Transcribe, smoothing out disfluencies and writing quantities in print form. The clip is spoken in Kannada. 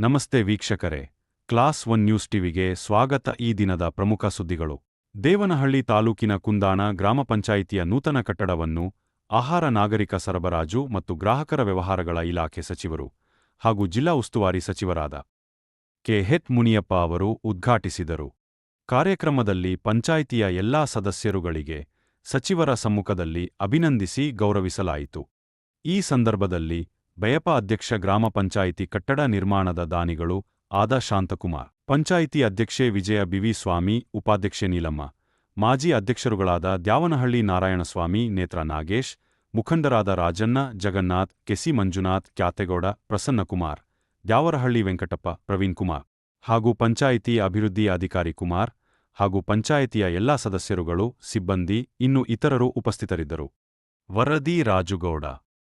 ನಮಸ್ತೆ ವೀಕ್ಷಕರೇ, ಕ್ಲಾಸ್ ಒನ್ ನ್ಯೂಸ್ ಟಿವಿಗೆ ಸ್ವಾಗತ. ಈ ದಿನದ ಪ್ರಮುಖ ಸುದ್ದಿಗಳು. ದೇವನಹಳ್ಳಿ ತಾಲೂಕಿನ ಕುಂದಾಣ ಗ್ರಾಮ ಪಂಚಾಯಿತಿಯ ನೂತನ ಕಟ್ಟಡವನ್ನು ಆಹಾರ ನಾಗರಿಕ ಸರಬರಾಜು ಮತ್ತು ಗ್ರಾಹಕರ ವ್ಯವಹಾರಗಳ ಇಲಾಖೆ ಸಚಿವರು ಹಾಗೂ ಜಿಲ್ಲಾ ಉಸ್ತುವಾರಿ ಸಚಿವರಾದ ಕೆ.ಎಚ್. ಮುನಿಯಪ್ಪ ಅವರು ಉದ್ಘಾಟಿಸಿದರು. ಕಾರ್ಯಕ್ರಮದಲ್ಲಿ ಪಂಚಾಯಿತಿಯ ಎಲ್ಲಾ ಸದಸ್ಯರುಗಳಿಗೆ ಸಚಿವರ ಸಮ್ಮುಖದಲ್ಲಿ ಅಭಿನಂದಿಸಿ ಗೌರವಿಸಲಾಯಿತು. ಈ ಸಂದರ್ಭದಲ್ಲಿ ಬಯಪ ಅಧ್ಯಕ್ಷ, ಗ್ರಾಮ ಪಂಚಾಯಿತಿ ಕಟ್ಟಡ ನಿರ್ಮಾಣದ ದಾನಿಗಳು ಆದ ಶಾಂತಕುಮಾರ್, ಪಂಚಾಯಿತಿ ಅಧ್ಯಕ್ಷೆ ವಿಜಯ ಬಿವಿ ಸ್ವಾಮಿ, ಉಪಾಧ್ಯಕ್ಷೆ ನೀಲಮ್ಮ, ಮಾಜಿ ಅಧ್ಯಕ್ಷರುಗಳಾದ ದ್ಯಾವನಹಳ್ಳಿ ನಾರಾಯಣಸ್ವಾಮಿ, ನೇತ್ರ ನಾಗೇಶ್, ಮುಖಂಡರಾದ ರಾಜಣ್ಣ, ಜಗನ್ನಾಥ್, ಕೆಸಿ ಮಂಜುನಾಥ್, ಕ್ಯಾತೆಗೌಡ, ಪ್ರಸನ್ನಕುಮಾರ್, ದ್ಯಾವರಹಳ್ಳಿ ವೆಂಕಟಪ್ಪ, ಪ್ರವೀಣ್ ಕುಮಾರ್ ಹಾಗೂ ಪಂಚಾಯಿತಿ ಅಭಿವೃದ್ಧಿ ಅಧಿಕಾರಿ ಕುಮಾರ್ ಹಾಗೂ ಪಂಚಾಯಿತಿಯ ಎಲ್ಲಾ ಸದಸ್ಯರುಗಳು, ಸಿಬ್ಬಂದಿ, ಇನ್ನು ಇತರರು ಉಪಸ್ಥಿತರಿದ್ದರು. ವರದಿ ರಾಜುಗೌಡ.